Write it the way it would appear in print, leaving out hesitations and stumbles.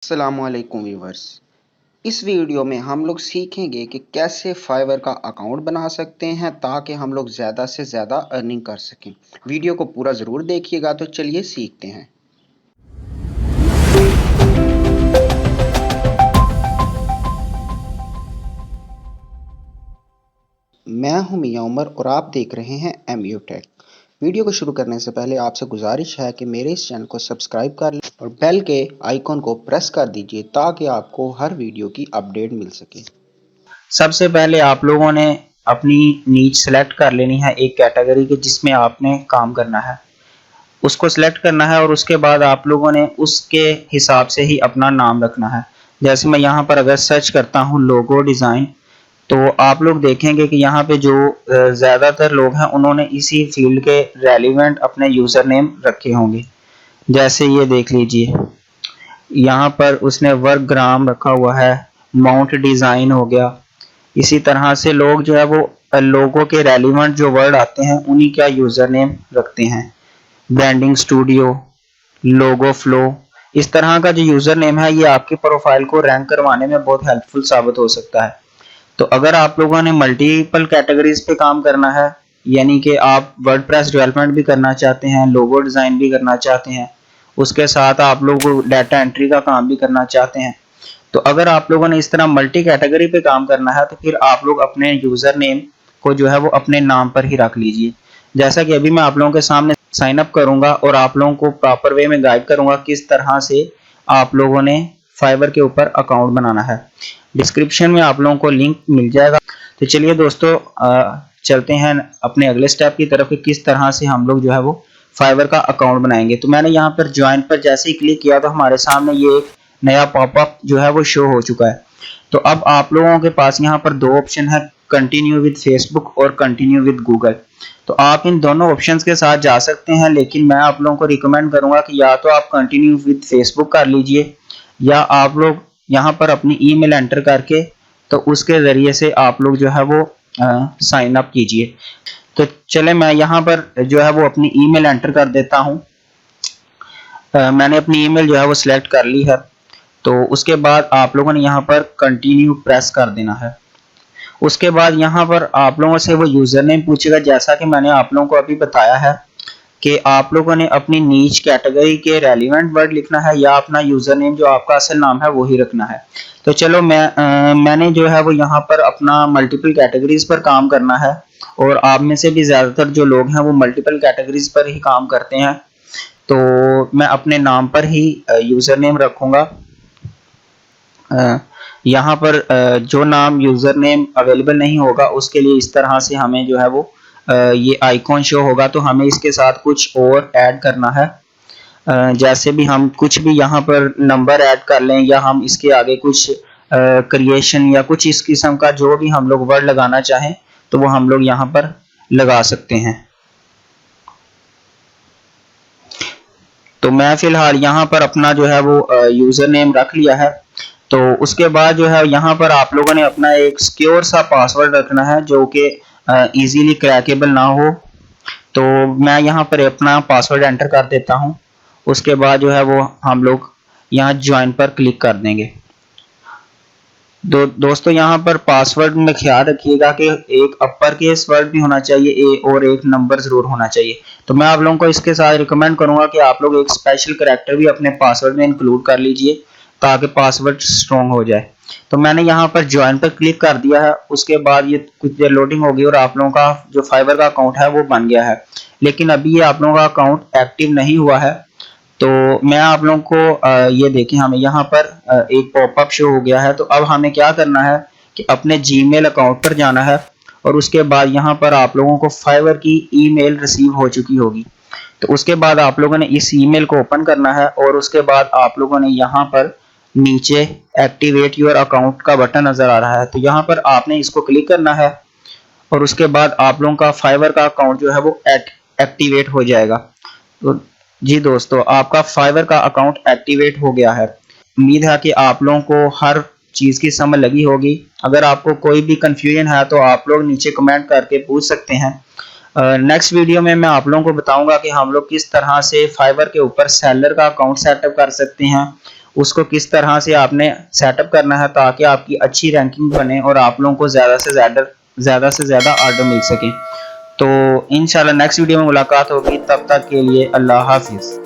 अस्सलामुअलैकुम व्यूवर्स। इस वीडियो में हम लोग सीखेंगे कि कैसे फाइवर का अकाउंट बना सकते हैं ताकि हम लोग ज़्यादा से ज़्यादा अर्निंग कर सकें। वीडियो को पूरा ज़रूर देखिएगा। तो चलिए सीखते हैं। मैं हूं मियां उमर और आप देख रहे हैं MU टेक। वीडियो को शुरू करने से पहले आपसे गुजारिश है कि मेरे इस चैनल को सब्सक्राइब कर लें और बेल के आइकॉन को प्रेस कर दीजिए ताकि आपको हर वीडियो की अपडेट मिल सके। सबसे पहले आप लोगों ने अपनी नीच सेलेक्ट कर लेनी है, एक कैटेगरी की जिसमें आपने काम करना है उसको सिलेक्ट करना है और उसके बाद आप लोगों ने उसके हिसाब से ही अपना नाम रखना है। जैसे मैं यहाँ पर अगर सर्च करता हूँ लोगो डिज़ाइन, तो आप लोग देखेंगे कि यहाँ पे जो ज़्यादातर लोग हैं उन्होंने इसी फील्ड के रेलिवेंट अपने यूज़र नेम रखे होंगे। जैसे ये देख लीजिए, यहाँ पर उसने वर्कग्राम रखा हुआ है, माउंट डिज़ाइन हो गया। इसी तरह से लोग जो है वो लोगों के रेलिवेंट जो वर्ड आते हैं उन्हीं का यूज़र नेम रखते हैं। ब्रांडिंग स्टूडियो, लोगो फ्लो, इस तरह का जो यूज़र नेम है ये आपकी प्रोफाइल को रैंक करवाने में बहुत हेल्पफुल साबित हो सकता है। तो अगर आप लोगों ने मल्टीपल कैटेगरीज पे काम करना है, यानी कि आप वर्डप्रेस डेवलपमेंट भी करना चाहते हैं, लोगो डिज़ाइन भी करना चाहते हैं, उसके साथ आप लोग डाटा एंट्री का काम भी करना चाहते हैं, तो अगर आप लोगों ने इस तरह मल्टी कैटेगरी पे काम करना है तो फिर आप लोग अपने यूज़र नेम को जो है वो अपने नाम पर ही रख लीजिए। जैसा कि अभी मैं आप लोगों के सामने साइन अप करूंगा और आप लोगों को प्रॉपर वे में गाइड करूंगा किस तरह से आप लोगों ने फाइवर के ऊपर अकाउंट बनाना है। डिस्क्रिप्शन में आप लोगों को लिंक मिल जाएगा। तो चलिए दोस्तों, चलते हैं अपने अगले स्टेप की तरफ कि किस तरह से हम लोग जो है वो फाइवर का अकाउंट बनाएंगे। तो मैंने यहाँ पर ज्वाइन पर जैसे ही क्लिक किया तो हमारे सामने ये एक नया पॉपअप जो है वो शो हो चुका है। तो अब आप लोगों के पास यहाँ पर दो ऑप्शन है, कंटिन्यू विद फेसबुक और कंटिन्यू विद गूगल। तो आप इन दोनों ऑप्शंस के साथ जा सकते हैं, लेकिन मैं आप लोगों को रिकमेंड करूंगा कि या तो आप कंटिन्यू विद फेसबुक कर लीजिए या आप लोग यहाँ पर अपनी ईमेल एंटर करके तो उसके ज़रिए से आप लोग जो है वो साइन अप कीजिए। तो चले मैं यहाँ पर जो है वो अपनी ईमेल एंटर कर देता हूँ। मैंने अपनी ईमेल जो है वो सिलेक्ट कर ली है। तो उसके बाद आप लोगों ने यहाँ पर कंटिन्यू प्रेस कर देना है। उसके बाद यहाँ पर आप लोगों से वो यूज़र नेम पूछेगा, जैसा कि मैंने आप लोगों को अभी बताया है कि आप लोगों ने अपनी नीच कैटेगरी के रेलिवेंट वर्ड लिखना है या अपना यूज़र नेम जो आपका असल नाम है वो ही रखना है। तो चलो मैंने जो है वो यहाँ पर अपना मल्टीपल कैटेगरीज पर काम करना है और आप में से भी ज़्यादातर जो लोग हैं वो मल्टीपल कैटेगरीज पर ही काम करते हैं, तो मैं अपने नाम पर ही यूज़र नेम रखूँगा। यहाँ पर जो नाम यूज़र नेम अवेलेबल नहीं होगा उसके लिए इस तरह से हमें जो है वो ये आइकॉन शो होगा, तो हमें इसके साथ कुछ और ऐड करना है। जैसे भी हम कुछ भी यहाँ पर नंबर ऐड कर लें या हम इसके आगे कुछ क्रिएशन या कुछ इस किस्म का जो भी हम लोग वर्ड लगाना चाहें तो वो हम लोग यहाँ पर लगा सकते हैं। तो मैं फिलहाल यहाँ पर अपना जो है वो यूज़र नेम रख लिया है। तो उसके बाद जो है यहाँ पर आप लोगों ने अपना एक सिक्योर सा पासवर्ड रखना है जो कि इजीली क्रैकेबल ना हो। तो मैं यहाँ पर अपना पासवर्ड एंटर कर देता हूँ। उसके बाद जो है वो हम लोग यहाँ ज्वाइन पर क्लिक कर देंगे। दोस्तों यहाँ पर पासवर्ड में ख्याल रखिएगा कि एक अपर केस वर्ड भी होना चाहिए और एक नंबर जरूर होना चाहिए। तो मैं आप लोगों को इसके साथ रिकमेंड करूंगा कि आप लोग एक स्पेशल करैक्टर भी अपने पासवर्ड में इंक्लूड कर लीजिए ताकि पासवर्ड स्ट्रॉन्ग हो जाए। तो मैंने यहाँ पर ज्वाइन पर क्लिक कर दिया है। उसके बाद ये कुछ देर लोडिंग होगी और आप लोगों का जो फाइवर का अकाउंट है वो बन गया है, लेकिन अभी ये आप लोगों का अकाउंट एक्टिव नहीं हुआ है। तो मैं आप लोगों को ये देखें, हमें यहाँ पर एक पॉपअप शो हो गया है। तो अब हमें क्या करना है कि अपने जीमेल अकाउंट पर जाना है और उसके बाद यहाँ पर आप लोगों को फाइवर की ईमेल रिसीव हो चुकी होगी। तो उसके बाद आप लोगों ने इस ईमेल को ओपन करना है और उसके बाद आप लोगों ने यहाँ पर नीचे एक्टिवेट योर अकाउंट का बटन नजर आ रहा है, तो यहाँ पर आपने इसको क्लिक करना है और उसके बाद आप लोगों का फाइवर का अकाउंट जो है वो एक्टिवेट हो जाएगा। तो जी दोस्तों, आपका फाइवर का अकाउंट एक्टिवेट हो गया है। उम्मीद है कि आप लोगों को हर चीज़ की समझ लगी होगी। अगर आपको कोई भी कंफ्यूजन है तो आप लोग नीचे कमेंट करके पूछ सकते हैं। नेक्स्ट वीडियो में मैं आप लोगों को बताऊंगा कि हम लोग किस तरह से फाइवर के ऊपर सेलर का अकाउंट सेटअप कर सकते हैं उसको किस तरह से आपने सेटअप करना है ताकि आपकी अच्छी रैंकिंग बने और आप लोगों को ज़्यादा से ज़्यादा ऑर्डर मिल सके। तो इंशाल्लाह नेक्स्ट वीडियो में मुलाकात होगी, तब तक के लिए अल्लाह हाफिज़।